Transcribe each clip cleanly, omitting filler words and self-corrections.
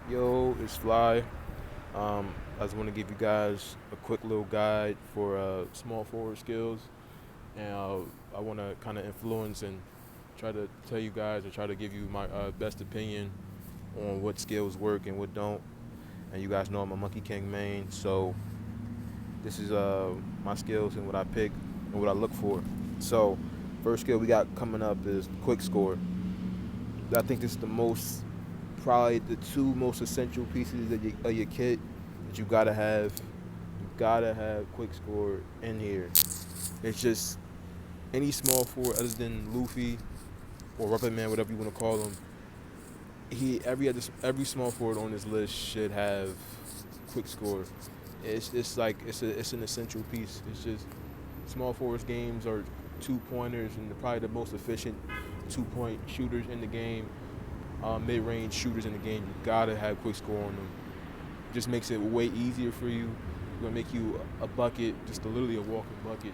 Yo, it's Fly. I just want to give you guys a quick little guide for small forward skills, and I want to kind of influence and try to tell you guys or try to give you my best opinion on what skills work and what don't. And you guys know I'm a Monkey King main, so this is my skills and what I pick and what I look for. So, first skill we got coming up is quick score. I think this is the most probably the two most essential pieces of your kit that you gotta have. You gotta have quick score in here. It's just any small forward other than Luffy or Rubber Man, whatever you want to call him. Every small forward on this list should have quick score. It's like it's an essential piece. It's just small forwards games are 2 pointers and they're probably the most efficient 2 point shooters in the game. Mid-range shooters in the game, you gotta have quick score on them. Just makes it way easier for you. Gonna make you a bucket, just literally a walking bucket.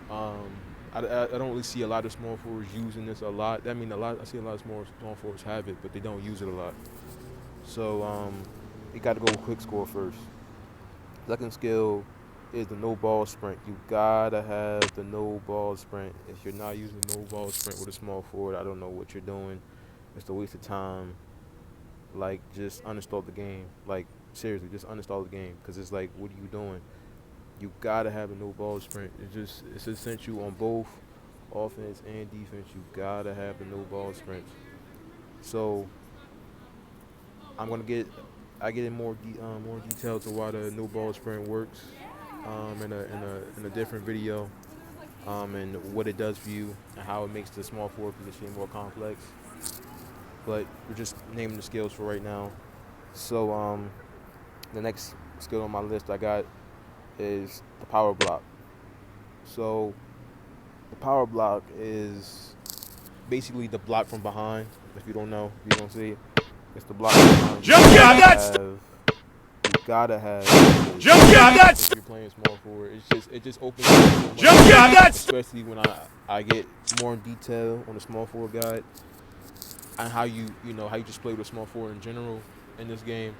Um, I don't really see a lot of small forwards using this a lot. I mean, I see a lot of small forwards have it, but they don't use it a lot. So you got to go with quick score first. Second skill is the no ball sprint. You gotta have the no ball sprint. If you're not using the no ball sprint with a small forward, I don't know what you're doing. It's a waste of time. Like, just uninstall the game. Like, seriously, just uninstall the game. Because it's like, what are you doing? You got to have a no ball sprint. It's essential on both offense and defense. You got to have the no ball sprint. So, I get in more detail to why the no ball sprint works in a different video and what it does for you and how it makes the small forward position more complex. But we're just naming the skills for right now. So the next skill on my list I got is the power block. So the power block is basically the block from behind. If you don't know, if you don't see it, it's the block from behind. You gotta have if you're playing small forward. It just opens up so much, especially when I get more in detail on the small forward guide and how how you just play with a small forward in general in this game.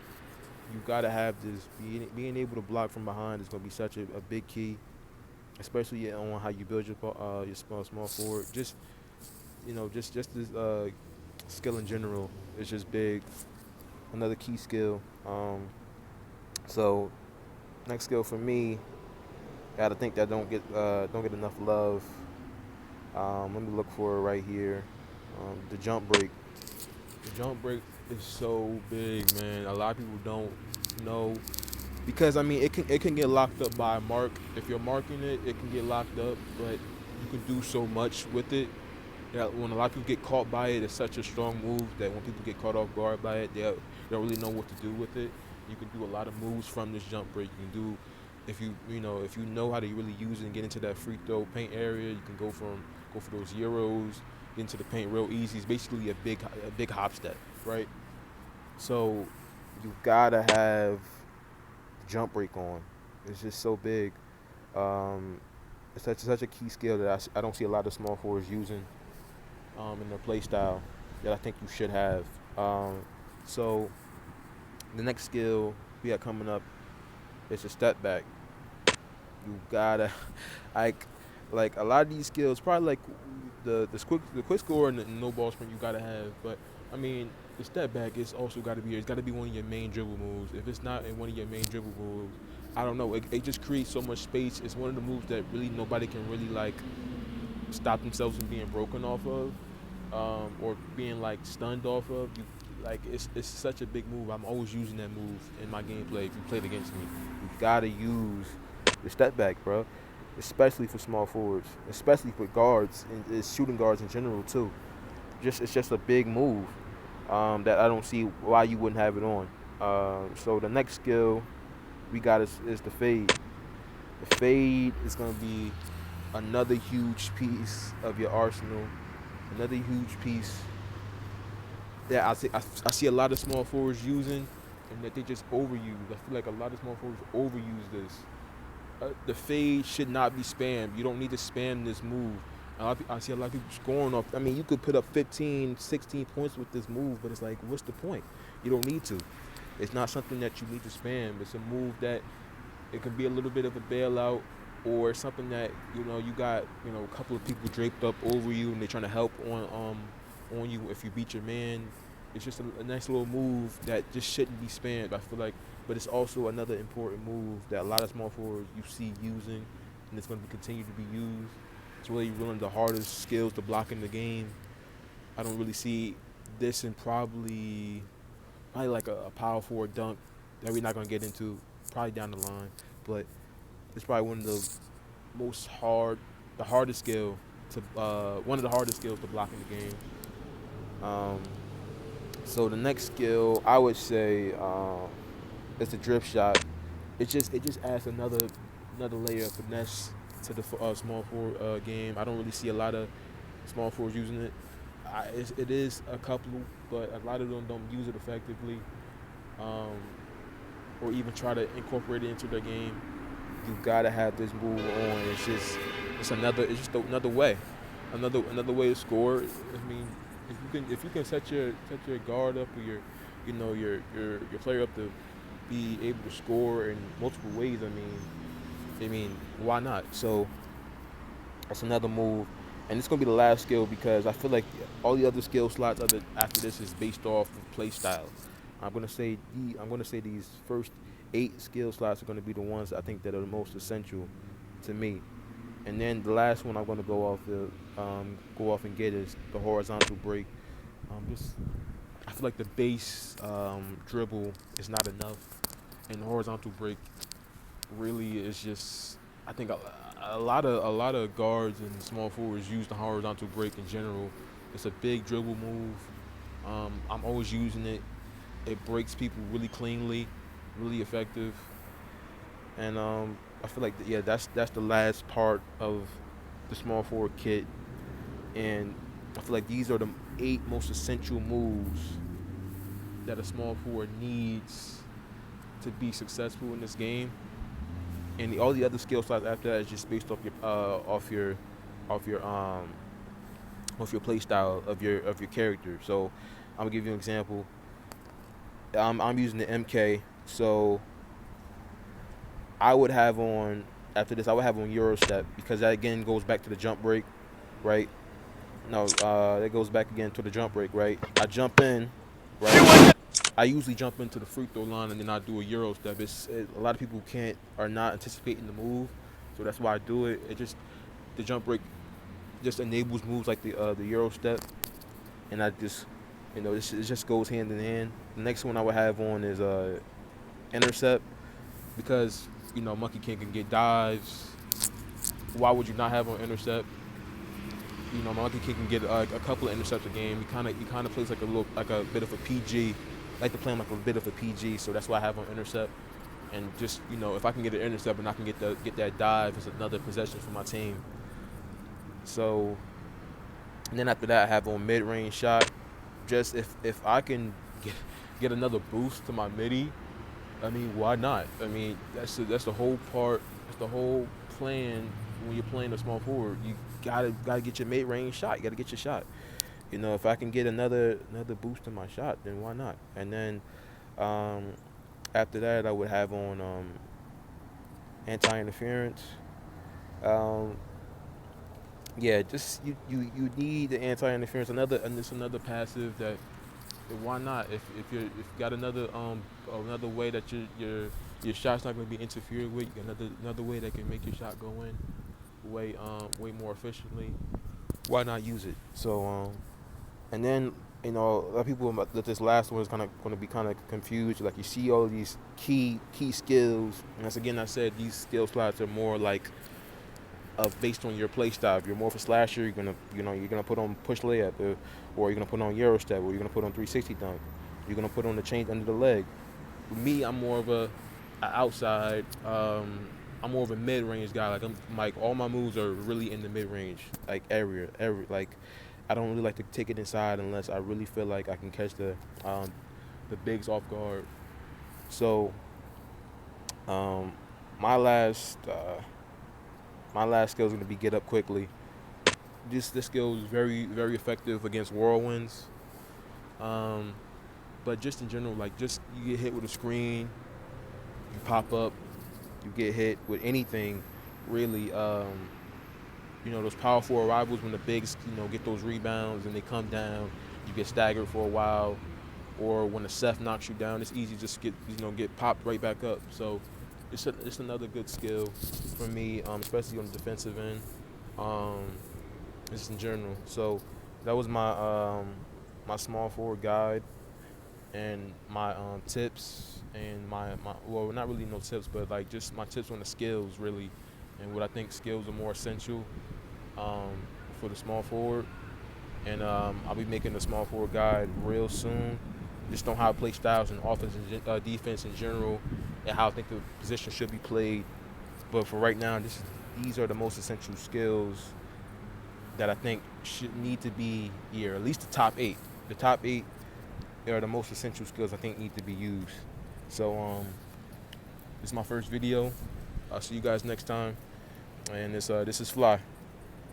You gotta have this being able to block from behind is gonna be such a big key, especially on how you build your small forward. Just just this skill in general is just big. Another key skill. So next skill for me, gotta think that don't get enough love. Let me look for it right here. The jump break. The jump break is so big, man. A lot of people don't know because I mean it can get locked up by a mark. If you're marking it, it can get locked up, but you can do so much with it. Yeah, when a lot of people get caught by it, it's such a strong move that when people get caught off guard by it, they don't really know what to do with it. You can do a lot of moves from this jump break. You can do if you know how to really use it and get into that free throw paint area, you can go for those euros, get into the paint real easy. It's basically a big hop step, right? So you gotta have jump break on. It's just so big. It's such a key skill that I don't see a lot of small forwards using in their play style that I think you should have. So the next skill we got coming up is a step back. You gotta like a lot of these skills, probably like the quick score and the no ball sprint you gotta have. But I mean the step back is also gotta be it's gotta be one of your main dribble moves. If it's not in one of your main dribble moves, I don't know. It just creates so much space. It's one of the moves that really nobody can really like stop themselves from being broken off of, or being like stunned off of. It's such a big move. I'm always using that move in my gameplay. If you played against me, you gotta use the step back, bro. Especially for small forwards, especially for guards and shooting guards in general too. It's just a big move that I don't see why you wouldn't have it on. So the next skill we got is the fade. The fade is gonna be another huge piece of your arsenal. Another huge piece that I see a lot of small forwards using, and that they just overuse. I feel like a lot of small forwards overuse this. The fade should not be spammed. You don't need to spam this move. I see a lot of people scoring off. I mean, you could put up 15, 16 points with this move, but it's like, what's the point? You don't need to. It's not something that you need to spam. It's a move that it can be a little bit of a bailout, or something that you got a couple of people draped up over you and they're trying to help on you if you beat your man. It's just a nice little move that just shouldn't be spammed. I feel like, but it's also another important move that a lot of small forwards you see using, and it's going to continue to be used. It's really one of the hardest skills to block in the game. I don't really see this in probably like a power forward dunk that we're not going to get into probably down the line, but it's probably one of the most hard, the hardest skill to one of the hardest skills to block in the game. Um, so the next skill I would say is the drip shot. It just adds another layer of finesse to the small forward game. I don't really see a lot of small forwards using it. It is a couple, but a lot of them don't use it effectively, um, or even try to incorporate it into their game. You gotta have this move on. It's just another way, another way to score. I mean, if you can set your guard up, or your player up to be able to score in multiple ways. I mean, why not? So that's another move, and it's gonna be the last skill because I feel like all the other skill slots after this is based off of play style. I'm gonna say these first 8 skill slots are gonna be the ones I think that are the most essential to me, and then the last one I'm gonna go off and get is the horizontal break. Just I feel like the base dribble is not enough, and the horizontal break really is just. I think a lot of guards and small forwards use the horizontal break in general. It's a big dribble move. I'm always using it. It breaks people really cleanly, really effective, and I feel like yeah, that's the last part of the small forward kit, and I feel like these are the 8 most essential moves that a small forward needs to be successful in this game. And all the other skill slots after that is just based off your off your play style of your character. So I'm gonna give you an example. I'm using the MK, so I would have on after this. I would have on Euro step because that again goes back to the jump break, right? No, that goes back again to the jump break, right? I jump in, right? I usually jump into the free throw line and then I do a Euro step. A lot of people are not anticipating the move, so that's why I do it. The jump break just enables moves like the Euro step, and I just it just goes hand in hand. The next one I would have on is intercept because Monkey King can get dives. Why would you not have on intercept? Monkey King can get a couple of intercepts a game. He kind of plays like a bit of a PG. I like to play him like a bit of a PG, so that's why I have on intercept. And just if I can get an intercept and I can get that dive, it's another possession for my team. So, and then after that, I have on mid range shot. Just if I can get another boost to my midi, I mean, why not? I mean, that's the whole part. That's the whole plan when you're playing a small forward. You gotta get your mid range shot. You gotta get your shot. If I can get another boost to my shot, then why not? And then um, after that, I would have on anti-interference. Um, yeah, just you need the anti-interference. And it's another passive that why not? If you got another way that your shot's not going to be interfered with, you got another way that can make your shot go in way more efficiently. Why not use it? So and then a lot of people that this last one is kind of going to be kind of confused. Like you see all these key skills, and as again I said, these skill slots are more like based on your play style. If you're more of a slasher, you're gonna put on push layup, or you're gonna put on Euro step, or you're gonna put on 360 dunk. You're gonna put on the change under the leg. With me, I'm more of a outside. I'm more of a mid range guy. Like all my moves are really in the mid range, like every like. I don't really like to take it inside unless I really feel like I can catch the bigs off guard. So um, my last skill is gonna be get up quickly. This skill is very very effective against whirlwinds. Um, But just in general, like just you get hit with a screen, you pop up, you get hit with anything, really. Those powerful arrivals when the bigs, get those rebounds and they come down, you get staggered for a while, or when the Seth knocks you down, it's easy to just get popped right back up. So it's another good skill for me, especially on the defensive end, um, just in general. So that was my small forward guide and my tips and my well, not really no tips, but like just my tips on the skills really, and what I think skills are more essential um, for the small forward. And I'll be making the small forward guide real soon. Just on how to play styles and offense and defense in general, and how I think the position should be played. But for right now, these are the most essential skills that I think should need to be here. At least the top 8. The top 8 are the most essential skills I think need to be used. So this is my first video. I'll see you guys next time. And this is Fly.